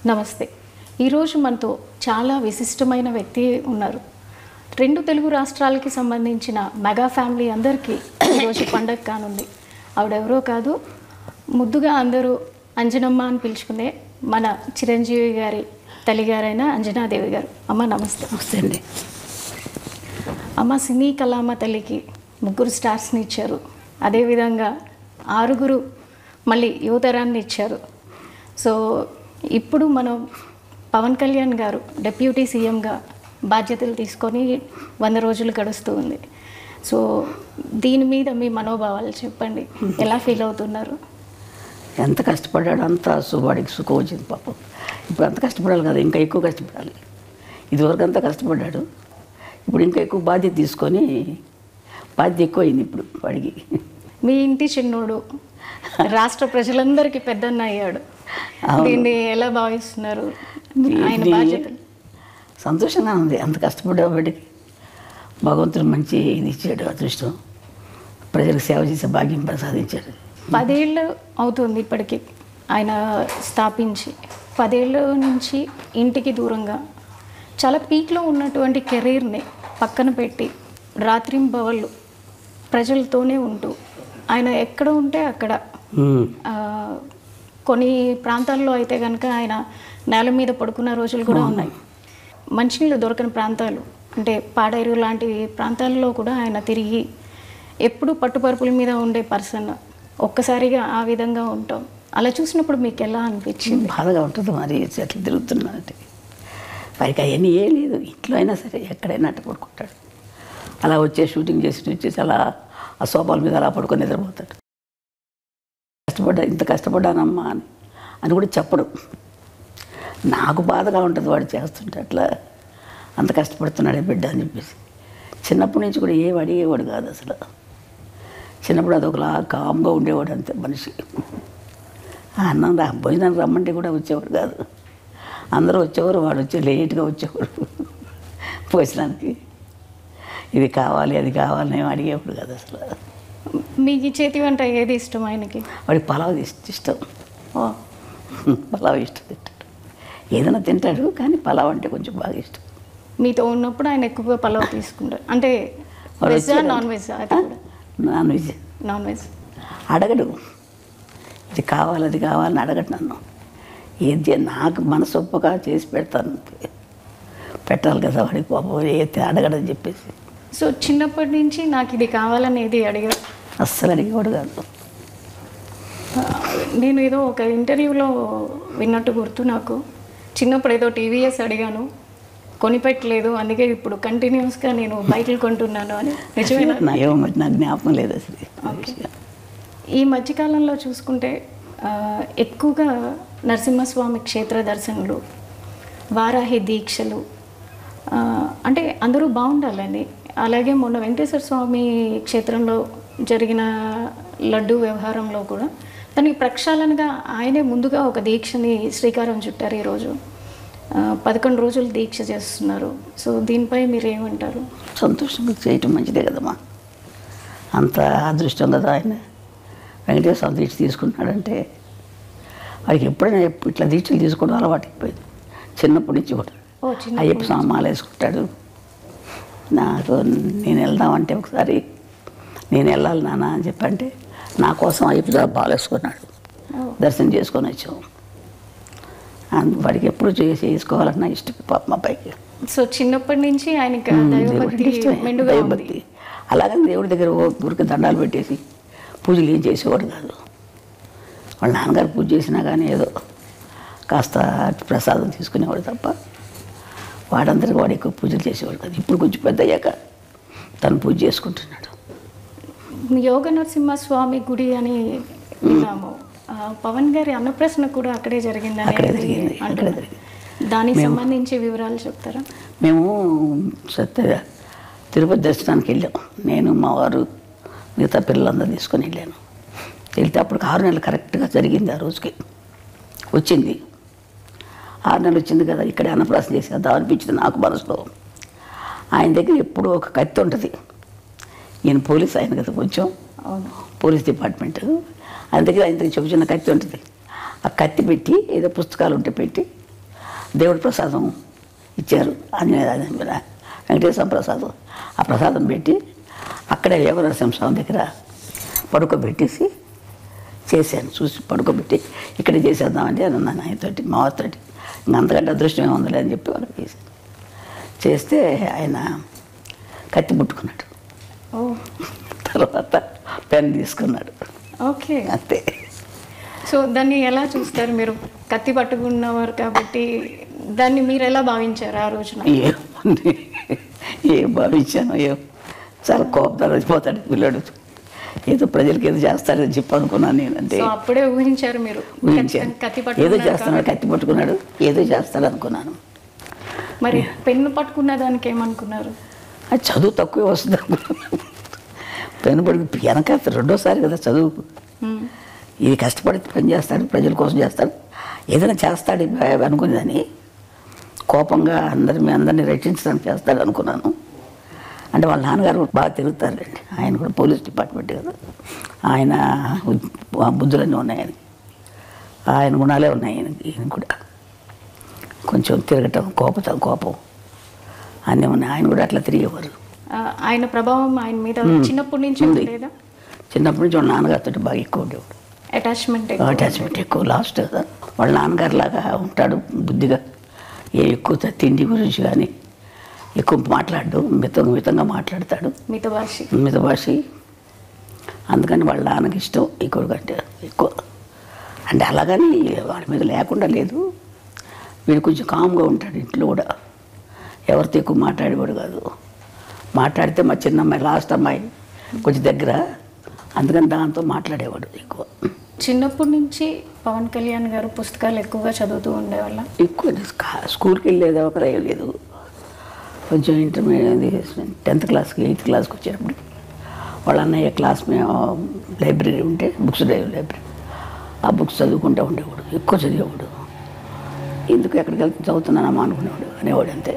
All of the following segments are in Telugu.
నమస్తే. ఈరోజు మనతో చాలా విశిష్టమైన వ్యక్తి ఉన్నారు. 2 తెలుగు రాష్ట్రాలకి సంబంధించిన మెగా ఫ్యామిలీ అందరికీ ఈరోజు పండగ కానుంది. ఆవిడెవరో కాదు, ముద్దుగా అందరూ అంజనమ్మ అని పిలుచుకునే మన చిరంజీవి గారి తల్లిగారైన అంజనాదేవి గారు. అమ్మ నమస్తే. నమస్తే అండి. అమ్మ సినీ కళామ తల్లికి 3 స్టార్స్ని ఇచ్చారు. అదేవిధంగా 6 మళ్ళీ యువతరాన్ని ఇచ్చారు. సో ఇప్పుడు మనం పవన్ కళ్యాణ్ గారు డిప్యూటీ సీఎంగా బాధ్యతలు తీసుకొని 100 రోజులు గడుస్తూ ఉంది. సో దీని మీద మీ మనోభావాలు చెప్పండి. ఎలా ఫీల్ అవుతున్నారు? ఎంత కష్టపడ్డాడు అంత వాడికి సుఖం వచ్చింది పాపం. ఇప్పుడు అంత కష్టపడాలి కదా, ఇంకా ఎక్కువ కష్టపడాలి. ఇదివరకు అంతా కష్టపడ్డాడు, ఇప్పుడు ఇంకా ఎక్కువ బాధ్యత తీసుకొని బాధ్యత ఎక్కువ అయింది ఇప్పుడు వాడికి. మీ ఇంటి చిన్నోడు రాష్ట్ర ప్రజలందరికీ పెద్దన్న అయ్యాడు. దీన్ని ఎలా భావిస్తున్నారు? ఆయన బాధ్యతలు సంతోషంగా ఉంది. అంత కష్టపడ్డా వాడికి భగవంతుడు మంచి ఇది ఇచ్చాడు, అదృష్టం. ప్రజలకు సేవ చేసే భాగ్యం ప్రసాదించాడు. 10 ఏళ్ళు అవుతుంది ఇప్పటికి ఆయన స్థాపించి. 10 ఏళ్ళ నుంచి ఇంటికి దూరంగా చాలా పీక్లో ఉన్నటువంటి కెరీర్ని పక్కన పెట్టి రాత్రింబవళ్ళు ప్రజలతోనే ఉంటూ ఆయన ఎక్కడ ఉంటే అక్కడ, కొన్ని ప్రాంతాల్లో అయితే కనుక ఆయన నేల మీద పడుకున్న రోజులు కూడా ఉన్నాయి. మంచినీళ్ళు దొరకని ప్రాంతాలు అంటే పాడేరు లాంటి ప్రాంతాల్లో కూడా ఆయన తిరిగి ఎప్పుడు పట్టుపరుపుల మీద ఉండే పర్సన్. ఒక్కసారిగా ఆ విధంగా ఉంటాం. అలా చూసినప్పుడు మీకు ఎలా అనిపించింది? బాధగా ఉంటుంది. మరి చెట్లు తిరుగుతున్నానంటే వారికి అవన్నీ ఏం లేదు. ఇంట్లో అయినా సరే ఎక్కడైనా అట్ట పడుకుంటాడు. అలా షూటింగ్ వచ్చేసి అలా ఆ సోఫాల మీద అలా పడుకొని నిద్రపోతాడు. ఇంత కష్టపడ్డానమ్మా అని కూడా చెప్పడు. నాకు బాధగా ఉంటుంది వాడు చేస్తుంటే, అట్లా అంత కష్టపడుతున్నాడే బిడ్డ అని చెప్పేసి. చిన్నప్పటి నుంచి కూడా ఏం అడిగేవాడు కాదు అసలు. చిన్నప్పుడు అదొకలా కామ్గా ఉండేవాడు అంతే మనిషి. అన్నం భోజనానికి రమ్మంటే కూడా వచ్చేవాడు కాదు. అందరూ వచ్చేవారు, వాడు లేట్గా వచ్చేవాడు భోజనానికి. ఇది కావాలి అది కావాలని ఏమి అడిగేవాడు కాదు అసలు. మీకు చేతి వంట ఏది ఇష్టం ఆయనకి? వాడికి పలావ్ ఇష్టం. పలావ్ ఇష్టం తింటాడు. ఏదైనా తింటాడు కానీ పలావ్ అంటే కొంచెం బాగా ఇష్టం. మీతో ఉన్నప్పుడు ఆయన ఎక్కువగా పలావ్ తీసుకుంటారు అంటే వెజ్జా non veg? Non veg. Non veg అడగడు. ఇది కావాలి అది కావాలని అడగడు నన్ను. ఏది నాకు మనసు ఒప్పగా చేసి పెడతాను. పెట్టాలి కదా వాడికి పాపం, ఏది అడగడని చెప్పేసి. సో చిన్నప్పటి నుంచి నాకు ఇది కావాలని ఏది అడిగాడు? అస్సలు అడిగేవాడు కాదు. నేను ఏదో ఒక ఇంటర్వ్యూలో విన్నట్టు గుర్తు నాకు. చిన్నప్పుడు ఏదో టీవీఎస్ అడిగాను, కొనిపెట్టలేదు, అందుకే ఇప్పుడు కంటిన్యూస్గా నేను బైకులు కొంటున్నాను అని. నిజమేనా? ఏమో మరి నాకు జ్ఞాపకం లేదు అసలు. ఈ మధ్యకాలంలో చూసుకుంటే ఎక్కువగా నరసింహస్వామి క్షేత్ర దర్శనలు, వారాహి దీక్షలు, అంటే అందరూ బాగుండాలని. అలాగే మొన్న వెంకటేశ్వర స్వామి క్షేత్రంలో జరిగిన లడ్డు వ్యవహారంలో కూడా దానికి ప్రక్షాళనగా ఆయనే ముందుగా ఒక దీక్షని శ్రీకారం చుట్టారు. ఈరోజు 11 రోజులు దీక్ష చేస్తున్నారు. సో దీనిపై మీరు ఏమంటారు? సంతోషంగా చేయటం మంచిదే కదమ్మా. అంత అదృష్టం కదా ఆయన. వెంకటేశ్వర స్వామి దీక్ష తీసుకుంటున్నాడంటే వాడికి ఎప్పుడైనా ఇట్లా దీక్షలు తీసుకోవడం అలవాటు అయిపోయింది చిన్నప్పటి నుంచి కూడా. అయ్యప్ప స్వామి మాల వేసుకుంటాడు. నాకు నేను వెళ్దామంటే ఒకసారి నేను వెళ్ళాలి నాన్న అని చెప్పంటే నా కోసం అయ్యప్ప స్వామి మాల వేసుకున్నాడు. దర్శనం చేసుకొని వచ్చాం. వాడికి ఎప్పుడు చేసుకోవాలన్నా ఇష్టం పాప మా పైకి. సో చిన్నప్పటి నుంచి ఆయనకి దైవభక్తి. అలాగని దేవుడి దగ్గర ఊరికి దండాలు పెట్టేసి పూజలు ఏం చేసేవాడు కాదు. వాళ్ళ నాన్నగారు పూజ చేసినా కానీ ఏదో కాస్త ప్రసాదం తీసుకునేవాడు తప్ప వాడందరికీ వాడు ఎక్కువ పూజలు చేసేవాడు కాదు. ఇప్పుడు కొంచెం పెద్ద అయ్యాక తను పూజ చేసుకుంటున్నాడు. యోగ నరసింహస్వామి గుడి అని విన్నాము. పవన్ గారి అన్నప్రసన్న కూడా అక్కడే జరిగింది. దానికి సంబంధించి వివరాలు చెప్తారా? మేము తిరుపతి దర్శనానికి వెళ్ళాం. నేను మా వారు మిగతా పిల్లలందరూ తీసుకొని వెళ్ళాను. వెళ్తే అప్పుడు 6 నెలలు కరెక్ట్గా జరిగింది. ఆ రోజుకి వచ్చింది. 6 నెలలు వచ్చింది కదా, ఇక్కడే అన్నప్రాసన చేసేద్దాం అనిపించింది నాకు మనసులో. ఆయన దగ్గర ఎప్పుడూ ఒక కత్తి ఉంటుంది. ఈయన పోలీస్ ఆయన కదా, కొంచెం పోలీస్ డిపార్ట్మెంట్. ఆయన దగ్గర చిన్న కత్తి ఉంటుంది. ఆ కత్తి పెట్టి ఏదో పుస్తకాలు ఉంటే పెట్టి దేవుడి ప్రసాదం ఇచ్చారు. వెంకటేశ్వర ప్రసాదం. ఆ ప్రసాదం పెట్టి అక్కడే యోగ నరసింహస్వామి దగ్గర పడుకోబెట్టేసి చేశాను. చూసి పడుకోబెట్టి ఇక్కడ చేసేద్దామంటే అన్నాను ఆయనతోటి, మా వారితోటి. ఇంకా అంతకంటే అదృష్టం ఏముందిలే అని చెప్పి వాళ్ళకి చేశాను. చేస్తే ఆయన కత్తి పుట్టుకున్నాడు. తర్వాత పెన్ తీసుకున్నాడు. ఓకే, అంతే. సో దాన్ని ఎలా చూస్తారు మీరు? కత్తి పట్టుకున్నవారు కాబట్టి దాన్ని మీరు ఎలా భావించారు ఆ రోజున? ఏం భావించాను, చాలా కోపంతో వచ్చిపోతాడు పిల్లడు. ఏదో ప్రజలకి ఏదో చేస్తాడని చెప్పి అనుకున్నాను నేను. అంటే అప్పుడే ఊహించారు మీరు? ఏదో చేస్తున్నాడు, కత్తి పట్టుకున్నాడు, ఏదో చేస్తాడు అనుకున్నాను. మరి పెన్ను పట్టుకున్న దానికి ఏమనుకున్నారు? అది చదువు తక్కువే వస్తుంది అనుకున్నాను. పెన్ను పట్టుకు వెనక రెండోసారి కదా చదువు. ఇది కష్టపడి పని చేస్తాడు, ప్రజల కోసం చేస్తాడు, ఏదైనా చేస్తాడు అనుకునేదని. కోపంగా అందరినీ రక్షించడానికి చేస్తాడు అనుకున్నాను. అంటే వాళ్ళ నాన్నగారు బాగా తిరుగుతారండి. ఆయన కూడా పోలీస్ డిపార్ట్మెంట్ కదా. ఆయన బుద్ధులన్నీ ఉన్నాయి ఆయనకి, ఆయన గుణాలే ఉన్నాయి ఈయన కూడా. కొంచెం తిరగటం, కోపం అన్నీ ఉన్నాయి. ఆయన కూడా అట్లా తిరిగేవారు. ఆయన ప్రభావం ఆయన మీద చిన్నప్పటి నుంచి ఉంది. లేదా? చిన్నప్పటి నుంచి వాళ్ళ నాన్నగారితో బాగా ఎక్కువ ఉండేవాడు. అటాచ్మెంట్ ఎక్కువ. లాస్ట్ కదా వాళ్ళ నాన్నగారు లాగా ఉంటాడు, బుద్ధిగా. ఎక్కువ తిండి గురించి కానీ ఎక్కువ మాట్లాడు, మితంగా మాట్లాడతాడు, మితభాషి. అందుకని వాళ్ళ నాన్నకి ఇష్టం ఎక్కువ కంటే ఎక్కువ. అంటే అలాగని వాళ్ళ మీద లేకుండా లేదు. వీడు కొంచెం కామ్గా ఉంటాడు ఇంట్లో కూడా. ఎవరితో ఎక్కువ మాట్లాడేవాడు కాదు. మాట్లాడితే మా చిన్న అమ్మాయి, లాస్ట్ అమ్మాయి కొంచెం దగ్గర, అందుకని దాంతో మాట్లాడేవాడు ఎక్కువ. చిన్నప్పటి నుంచి పవన్ కళ్యాణ్ గారు పుస్తకాలు ఎక్కువగా చదువుతూ ఉండేవాళ్ళ? ఎక్కువ స్కూల్కి వెళ్ళేది ఒక లేదు. కొంచెం ఇంటర్మీడియట్ 10th క్లాస్కి 8th క్లాస్కి వచ్చేటప్పుడు వాళ్ళ అన్నయ్య క్లాస్ మేము లైబ్రరీ ఉంటే బుక్స్ లైబ్రరీ, ఆ బుక్స్ చదువుకుంటూ ఉండేవాడు. ఎక్కువ చదివేవాడు. ఎందుకు ఎక్కడికి వెళ్తే చదువుతున్నానమ్మా అనుకునేవాడు, అనేవాడు అంతే.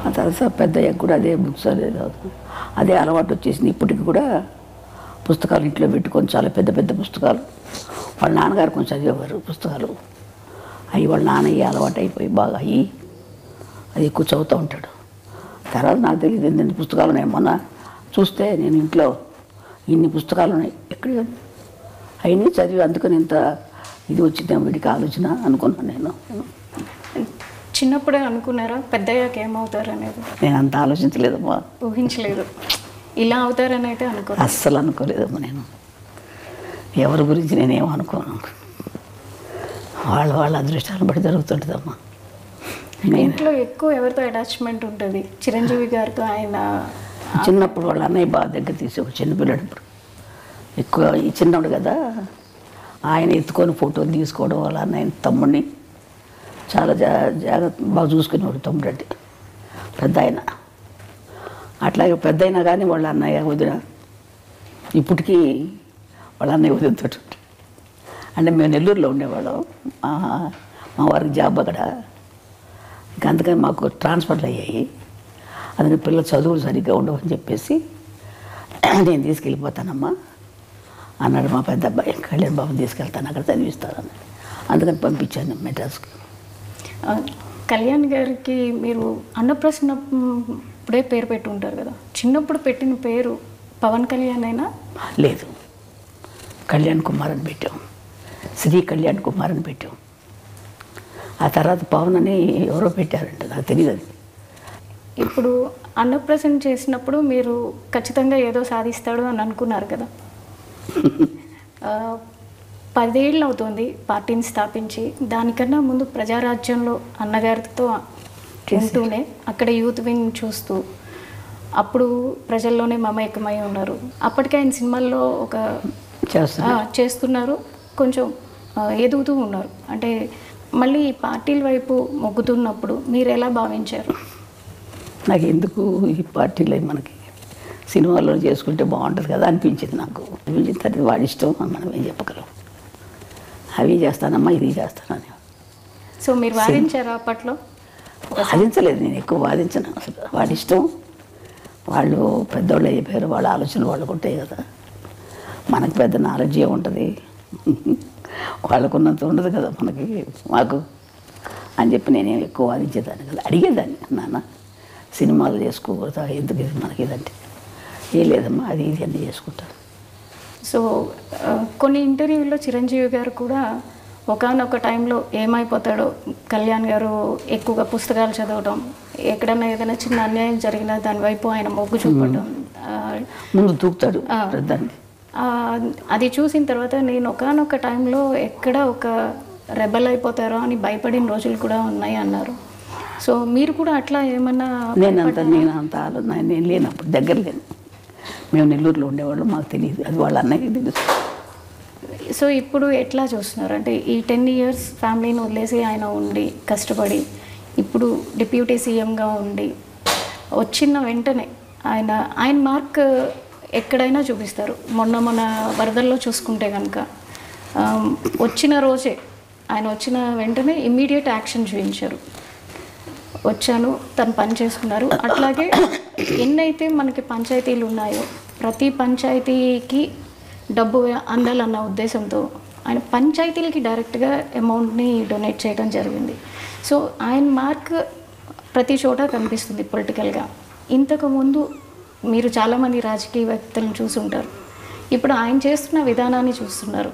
ఆ తర్వాత పెద్దయ్యాక కూడా అదే బుక్స్ అదే అలవాటు వచ్చేసింది. ఇప్పటికి కూడా పుస్తకాలు ఇంట్లో పెట్టుకొని, చాలా పెద్ద పుస్తకాలు. వాళ్ళ నాన్నగారు కొంచెం చదివేవారు పుస్తకాలు. అవి వాళ్ళ నాన్నయ్య అలవాటు అయిపోయి బాగా అది ఎక్కువ చదువుతూ ఉంటాడు. తర్వాత నాకు తెలియదు ఎన్ని పుస్తకాలు ఉన్నాయి. మొన్న చూస్తే నేను ఇంట్లో ఇన్ని పుస్తకాలు ఉన్నాయి, ఎక్కడ అవన్నీ చదివి అందుకని ఇంత ఇది వచ్చిందా వీడికి ఆలోచన అనుకున్నాను నేను. చిన్నప్పుడే అనుకున్నారా పెద్దయ్యాక ఏమవుతారు అనేది? నేను అంత ఆలోచించలేదమ్మా, ఊహించలేదు. ఇలా అవుతారని అయితే అస్సలు అనుకోలేదమ్మా. నేను ఎవరి గురించి నేనేమో అనుకోను. వాళ్ళ అదృష్టాలను బట్టి జరుగుతుంటుందమ్మా. ఇంట్లో ఎక్కువ ఎవరితో అటాచ్మెంట్ ఉంటుంది? చిరంజీవి గారితో. ఆయన చిన్నప్పుడు వాళ్ళ అన్నయ్య బాగా దగ్గర తీసి, ఒక చిన్నపిల్లడు ఎక్కువ ఈ చిన్నవాడు కదా, ఆయన ఎత్తుకొని ఫోటోలు తీసుకోవడం, వాళ్ళ అన్నయ్య తమ్ముడిని చాలా జాగ్రత్త బాగా చూసుకునేవాడు. తమ్ముడు అంటే పెద్ద ఆయన. అట్లాగే పెద్ద అయినా కానీ వాళ్ళ అన్నయ్య వదిన ఇప్పటికీ వాళ్ళ అన్నయ్య వదినతో. అంటే మేము నెల్లూరులో ఉండేవాళ్ళం, మా వారికి జాబ్ అక్కడ. ఇంకా అందుకని మాకు ట్రాన్స్ఫర్లు అయ్యాయి. అందుకని పిల్లలు చదువులు సరిగ్గా ఉండవని చెప్పేసి నేను తీసుకెళ్ళిపోతానమ్మా అన్నాడు మా పెద్ద అబ్బాయి. కళ్యాణ్ బాబుని తీసుకెళ్తాను, అక్కడ చదివిస్తాను అన్నాడు. అందుకని పంపించాను మెడ్రాస్కి. కళ్యాణ్ గారికి మీరు అన్నప్రసన్న ఇప్పుడే పేరు పెట్టి ఉంటారు కదా, చిన్నప్పుడు పెట్టిన పేరు పవన్ కళ్యాణ్ అయినా? లేదు, కళ్యాణ్ కుమార్ అని పెట్టాం. శ్రీ కళ్యాణ్ కుమార్ అని పెట్టాం. ఆ తర్వాత పవన్ అని ఎవరో పెట్టారంట, నాకు తెలియదు అది. ఇప్పుడు అన్నప్రసన్న చేసినప్పుడు మీరు ఖచ్చితంగా ఏదో సాధిస్తాడు అని అనుకున్నారు కదా. 10 ఏళ్ళు అవుతుంది పార్టీని స్థాపించి. దానికన్నా ముందు ప్రజారాజ్యంలో అన్నగారితో ఉంటూనే అక్కడ యూత్ వింగ్ చూస్తూ అప్పుడు ప్రజల్లోనే మమేకమై ఉన్నారు. అప్పటికే ఆయన సినిమాల్లో ఒక చేస్తున్నారు, కొంచెం ఎదుగుతూ ఉన్నారు. అంటే మళ్ళీ పార్టీల వైపు మొగ్గుతున్నప్పుడు మీరు ఎలా భావించారు? నాకు ఎందుకు ఈ పార్టీలో మనకి సినిమాల్లో చేసుకుంటే బాగుంటుంది కదా అనిపించింది నాకు. అనిపించిన తర్వాత వాడి ఇష్టం, మనం ఏం చెప్పగలం. అవి చేస్తానమ్మా, ఇది చేస్తానని. సో మీరు వాదించారా అప్పట్లో? వాదించలేదు, నేను ఎక్కువ వాదించను అసలు. వాడి ఇష్టం, వాళ్ళు పెద్దవాళ్ళు అయిపోయారు, వాళ్ళ ఆలోచనలు వాళ్ళకు ఉంటాయి కదా. మనకు పెద్ద నాలెడ్జ్ ఏముంటుంది, వాళ్ళకున్నంత ఉండదు కదా మనకి, మాకు. అని చెప్పి నేనేం ఎక్కువ వాదించేదాన్ని కదా, అడిగేదాన్ని, నాన్న సినిమాలు చేసుకోకూడదా, ఎందుకు ఇది మనకి ఇదంటే, ఏ లేదమ్మా అది ఇది అన్నీ చేసుకుంటాను. సో కొన్ని ఇంటర్వ్యూల్లో చిరంజీవి గారు కూడా ఒకానొక టైంలో ఏమైపోతాడో, కళ్యాణ్ గారు ఎక్కువగా పుస్తకాలు చదవటం, ఎక్కడన్నా ఏదైనా చిన్న అన్యాయం జరిగినా దాని వైపు ఆయన మొగ్గు చూపడం, ముందు దూకుతాడు దాన్ని. అది చూసిన తర్వాత నేను ఒకానొక టైంలో ఎక్కడ ఒక రెబల్ అయిపోతారో అని భయపడిన రోజులు కూడా ఉన్నాయి అన్నారు. సో మీరు కూడా అట్లా ఏమన్నా? నేను లేనప్పుడు దగ్గర లేను, మేము నెల్లూరులో ఉండేవాళ్ళు, మాకు తెలియదు, అది వాళ్ళ అన్నయ్యకి తెలుసు. సో ఇప్పుడు ఎట్లా చూస్తున్నారు అంటే ఈ 10 years ఫ్యామిలీని వదిలేసి ఆయన ఉండి కష్టపడి ఇప్పుడు డిప్యూటీ సీఎంగా ఉండి వచ్చిన వెంటనే ఆయన మార్క్ ఎక్కడైనా చూపిస్తారు. మొన్న వరదల్లో చూసుకుంటే కనుక వచ్చిన రోజే ఆయన వచ్చిన వెంటనే ఇమ్మీడియట్ యాక్షన్ చూపించారు. వచ్చాను, తను పని చేసుకున్నారు. అట్లాగే ఎన్నైతే మనకి పంచాయతీలు ఉన్నాయో ప్రతి పంచాయతీకి డబ్బు అందాలన్న ఉద్దేశంతో ఆయన పంచాయతీలకి డైరెక్ట్గా అమౌంట్ని డొనేట్ చేయడం జరిగింది. సో ఆయన మార్క్ ప్రతి చోట కనిపిస్తుంది పొలిటికల్గా. ఇంతకుముందు మీరు చాలామంది రాజకీయ వ్యక్తులను చూసుంటారు, ఇప్పుడు ఆయన చేస్తున్న విధానాన్ని చూస్తున్నారు,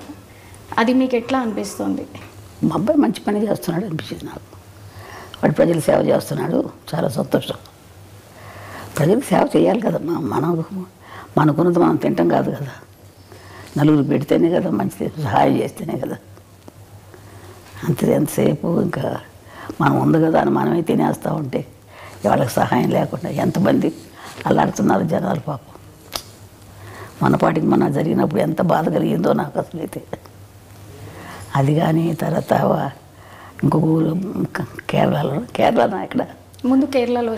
అది మీకు ఎట్లా అనిపిస్తుంది? మా అబ్బాయి మంచి పని చేస్తున్నాడు అనిపించింది నాకు. వాడు ప్రజలు సేవ చేస్తున్నాడు, చాలా సంతోషం. ప్రజలకు సేవ చేయాలి కదమ్మా, మనకున్నది మనం తింటాం కాదు కదా, నలుగురు పెడితేనే కదా మంచిది, సహాయం చేస్తేనే కదా. అంతే, ఎంతసేపు ఇంకా మనం ఉంది కదా అని మనమే తినేస్తూ ఉంటే వాళ్ళకి సహాయం లేకుండా ఎంతమంది అల్లాడుతున్నారు జనాలు పాపం. మన పాటికి మన జరిగినప్పుడు ఎంత బాధ కలిగిందో నాకు అసలు అయితే. అది కానీ తర్వాత ఇంకొక ఊరు కేరళలో ఇక్కడ ముందు కేరళలో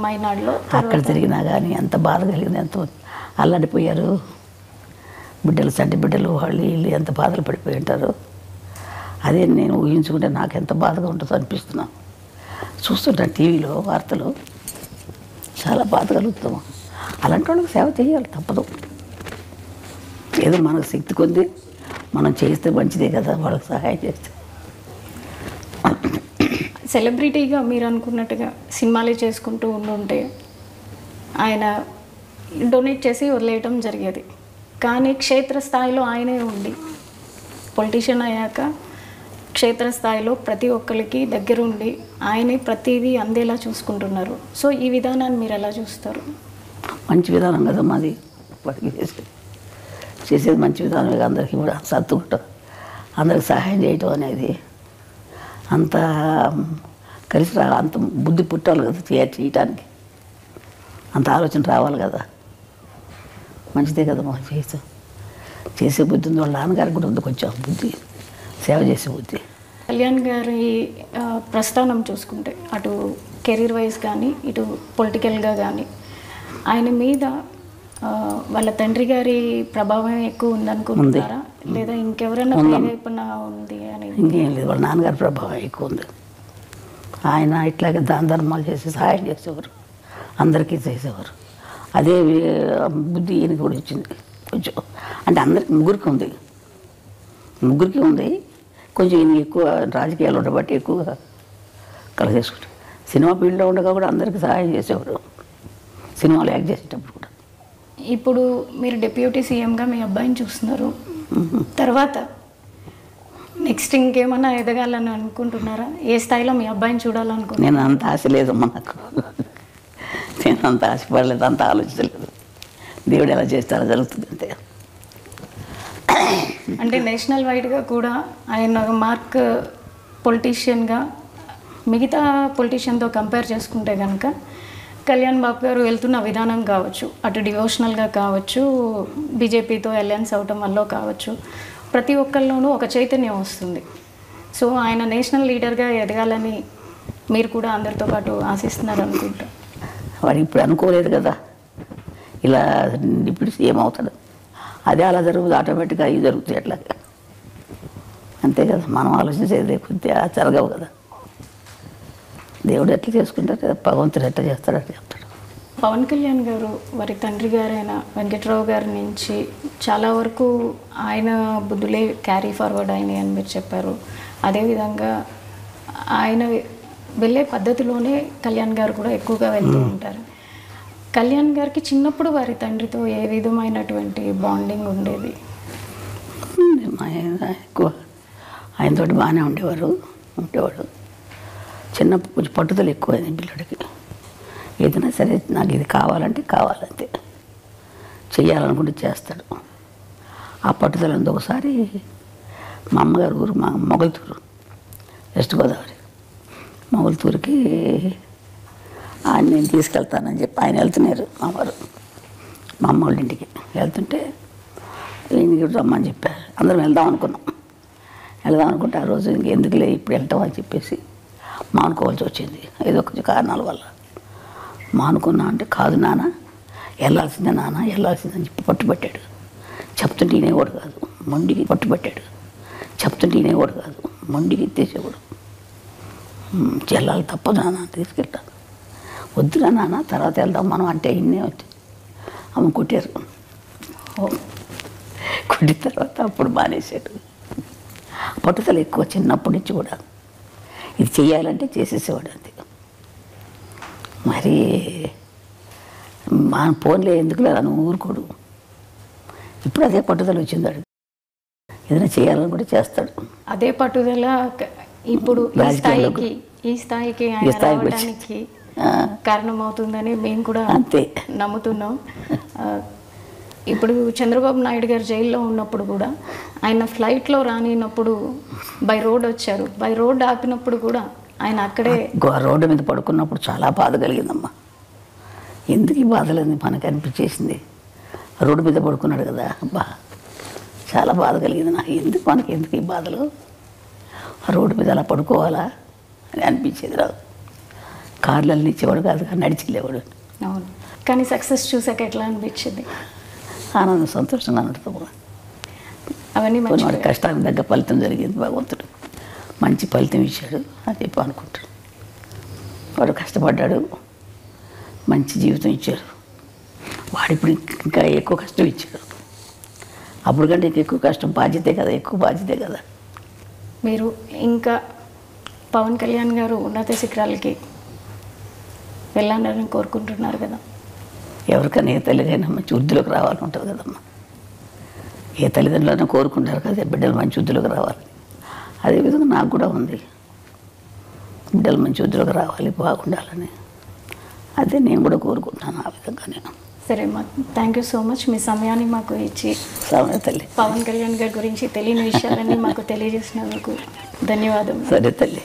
మైనాడులో అక్కడ తిరిగినా కానీ ఎంత బాధ కలిగింది, ఎంతో అల్లాడిపోయారు బిడ్డలు, చంటి బిడ్డలు, వాళ్ళు వీళ్ళు ఎంత బాధలు పడిపోయి ఉంటారు. అదే నేను ఊహించుకుంటే నాకు ఎంత బాధగా ఉంటుందో అనిపిస్తున్నాను. చూస్తుంటాను టీవీలో వార్తలు, చాలా బాధ కలుగుతాము. అలాంటి వాళ్ళకి సేవ చేయాలి, తప్పదు. ఏదో మనకు శక్తి కొద్ది మనం చేస్తే మంచిదే కదా, వాళ్ళకి సహాయం చేస్తే. సెలబ్రిటీగా మీరు అనుకున్నట్టుగా సినిమాలే చేసుకుంటూ ఉండుంటే ఆయన డొనేట్ చేసి వదిలేయటం జరిగేది. కానీ క్షేత్రస్థాయిలో ఆయనే ఉండి పొలిటీషియన్ అయ్యాక క్షేత్రస్థాయిలో ప్రతి ఒక్కరికి దగ్గరుండి ఆయనే ప్రతిదీ అందేలా చూసుకుంటున్నారు. సో ఈ విధానాన్ని మీరు ఎలా చూస్తారు? మంచి విధానం కదా మాది, వాడికి చేసేది మంచి విధానమే. అందరికీ కూడా సర్దుకుంటాం, అందరికి సహాయం చేయటం అనేది అంత కలిసి అంత బుద్ధి పుట్టాలి కదా చేయటానికి, అంత ఆలోచన రావాలి కదా. మంచిదే కదా మాకు చేసే బుద్ధి ఉంది. వాళ్ళ నాన్నగారికి కూడా ఉంది కొంచెం బుద్ధి, సేవ చేసే బుద్ధి. కళ్యాణ్ గారి ప్రస్థానం చూసుకుంటే అటు కెరీర్ వైజ్ కానీ ఇటు పొలిటికల్గా కానీ ఆయన మీద వాళ్ళ తండ్రి గారి ప్రభావం ఎక్కువ ఉందనుకుంటున్నారా, లేదా ఇంకెవరైనా ప్రేరేపణ ఉంది అని? ఇంకేం లేదు, వాళ్ళ నాన్నగారి ప్రభావం ఎక్కువ ఉంది. ఆయన ఇట్లాగే దాన ధర్మాలు చేసి సహాయం చేసేవారు, అందరికీ చేసేవారు. అదే బుద్ధి ఈయనకి కూడా వచ్చింది కొంచెం. అంటే అందరికి ముగ్గురికి ఉంది కొంచెం. ఈయన ఎక్కువ రాజకీయాలు ఉండబట్టి ఎక్కువగా కలిసేసుకుంటారు. సినిమా ఫీల్డ్లో ఉండగా కూడా అందరికీ సహాయం చేసేవారు, సినిమాలు యాక్ట్ చేసేటప్పుడు కూడా. ఇప్పుడు మీరు డిప్యూటీ సీఎంగా మీ అబ్బాయిని చూస్తున్నారు, తర్వాత నెక్స్ట్ ఇంకేమన్నా ఎదగాలని అనుకుంటున్నారా? ఏ స్థాయిలో మీ అబ్బాయిని చూడాలనుకుంటున్నారు? నేను అంత ఆశ లేదమ్మా నాకు, నేను అంత ఆశపడలేదు, అంత ఆలోచించలేదు. దేవుడు ఎలా చేస్తారో జరుగుతుంది అంతే. అంటే నేషనల్ వైడ్గా కూడా ఆయన మార్క్ పొలిటీషియన్గా మిగతా పొలిటీషియన్తో కంపేర్ చేసుకుంటే కనుక కళ్యాణ్ బాబు గారు వెళ్తున్న విధానం కావచ్చు, అటు డివోషనల్గా కావచ్చు, బీజేపీతో అలయన్స్ అవటం వల్ల కావచ్చు, ప్రతి ఒక్కరిలోనూ ఒక చైతన్యం వస్తుంది. సో ఆయన నేషనల్ లీడర్గా ఎదగాలని మీరు కూడా అందరితో పాటు ఆశిస్తున్నారు అనుకుంటా. వాడు ఇప్పుడు అనుకోలేదు కదా ఇలా ఇప్పుడు సీఎం అవుతాడు, అదే అలా జరుగుతుంది, ఆటోమేటిక్గా అవి జరుగుతాయి అట్లా. అంతే కదా, మనం ఆలోచించేది కొద్దిగా జరగవు కదా. దేవుడు ఎట్లా చేసుకుంటారు కదా, భగవంతుడు ఎట్లా చేస్తాడు అట్లా చెప్తాడు. పవన్ కళ్యాణ్ గారు వారి తండ్రి గారైన వెంకట్రావు గారి నుంచి చాలా వరకు ఆయన బుద్ధులే క్యారీ ఫార్వర్డ్ అయినాయి అని మీరు చెప్పారు. అదేవిధంగా ఆయన వెళ్ళే పద్ధతిలోనే కళ్యాణ్ గారు కూడా ఎక్కువగా వెళ్తూ ఉంటారు. కళ్యాణ్ గారికి చిన్నప్పుడు వారి తండ్రితో ఏ విధమైనటువంటి బాండింగ్ ఉండేది? ఎక్కువ ఆయనతోటి బాగానే ఉండేవాడు. చిన్నప్పుడు కొంచెం పట్టుదల ఎక్కువైంది పిల్లడికి. ఏదైనా సరే నాకు ఇది కావాలంటే కావాలంతే, చెయ్యాలనుకుంటే చేస్తాడు. ఆ పట్టుదల ఉంది. ఒకసారి మా అమ్మగారు ఊరు మా మొగల్తూరు, వెస్ట్ గోదావరి, మొగల్తూరుకి ఆయన నేను తీసుకెళ్తానని చెప్పి ఆయన వెళ్తున్నారు. మా వారు మా అమ్మ వాళ్ళ ఇంటికి వెళ్తుంటే ఈయనకి రమ్మని చెప్పారు. అందరం వెళ్దాం అనుకుంటే ఆ రోజు ఇంకెందుకులే ఇప్పుడు వెళ్తాం అని చెప్పేసి మానుకోవాల్సి వచ్చింది. ఏదో కొంచెం కారణాల వల్ల మానుకున్నా. అంటే కాదు నాన్న, వెళ్ళాల్సిందని చెప్పి పట్టుబట్టాడు. చెప్తుంటే ఈనేవాడు కాదు, మొండికి పట్టుబట్టాడు. చెప్తుంటే ఈనేవాడు కాదు, మొండికి ఎత్తేసేవాడు. చెల్లాలి తప్పదు నాన్న, తీసుకెళ్తాను. వద్దురా నాన్న, తర్వాత వెళ్దాం మనం అంటే ఇన్నే వచ్చి అమ్మ కొట్టారు. కొట్టిన తర్వాత అప్పుడు మానేశాడు. పట్టుదల ఎక్కువ చిన్నప్పటి నుంచి కూడా. ఇది చెయ్యాలంటే చేసేసేవాడు అంతే. మరి మా ఫోన్లే ఎందుకు లేదా నువ్వు ఊరుకోడు. ఇప్పుడు అదే పట్టుదల వచ్చిందాడు. ఏదైనా చేయాలని కూడా చేస్తాడు. అదే పట్టుదల ఇప్పుడు ఈ స్థాయికి ఆయన రావడానికి కారణమవుతుందని మేము కూడా అంతే నమ్ముతున్నాం. ఇప్పుడు చంద్రబాబు నాయుడు గారు జైల్లో ఉన్నప్పుడు కూడా ఆయన ఫ్లైట్లో రానినప్పుడు బై రోడ్ వచ్చారు. బై రోడ్ ఆపినప్పుడు కూడా ఆయన అక్కడే రోడ్డు మీద పడుకున్నప్పుడు చాలా బాధ కలిగిందమ్మా. ఎందుకు ఈ బాధలేని మనకు అనిపించేసింది. రోడ్డు మీద పడుకున్నాడు కదా, అబ్బా చాలా బాధ కలిగింది నాకు. ఎందుకు ఈ బాధలు, రోడ్డు మీద అలా పడుకోవాలా అని అనిపించేది. రాదు కార్లలో ఇచ్చేవాడు కాదు, నడిచి వెళ్ళేవాడు. అవును. కానీ సక్సెస్ చూసాక ఎట్లా అనిపించింది? ఆనందం, సంతోషంగా ఉంటుంది. అవన్నీ వాడి కష్టానికి తగ్గ ఫలితం జరిగింది. భగవంతుడు మంచి ఫలితం ఇచ్చాడు అని చెప్పి అనుకుంటాడు. వాడు కష్టపడ్డాడు, మంచి జీవితం ఇచ్చాడు. వాడిప్పుడు ఇంకా ఎక్కువ కష్టం ఇచ్చాడు. అప్పుడు కంటే ఎక్కువ కష్టం, బాధ్యతే కదా, ఎక్కువ బాధ్యతే కదా. మీరు ఇంకా పవన్ కళ్యాణ్ గారు ఉన్నత శిఖరాలకి వెళ్ళాలని కోరుకుంటున్నారు కదా. ఎవరికైనా ఏ తల్లిదైనా మంచి వృద్ధిలోకి రావాలని ఉంటుంది కదమ్మా. ఏ తల్లిదండ్రులైనా కోరుకుంటారు కదా బిడ్డలు మంచి వృద్ధిలోకి రావాలి. అదేవిధంగా నాకు కూడా ఉంది, బిడ్డలు మంచి వృద్ధిలోకి రావాలి, బాగుండాలని. అదే నేను కూడా కోరుకుంటున్నాను ఆ విధంగానే. సరే అమ్మా, థ్యాంక్ యూ సో మచ్. మీ సమయాన్ని మాకు ఇచ్చి తల్లి పవన్ కళ్యాణ్ గారి గురించి తెలియని విషయాలన్నీ మాకు తెలియజేసినందుకు ధన్యవాదాలు. సరే తల్లి.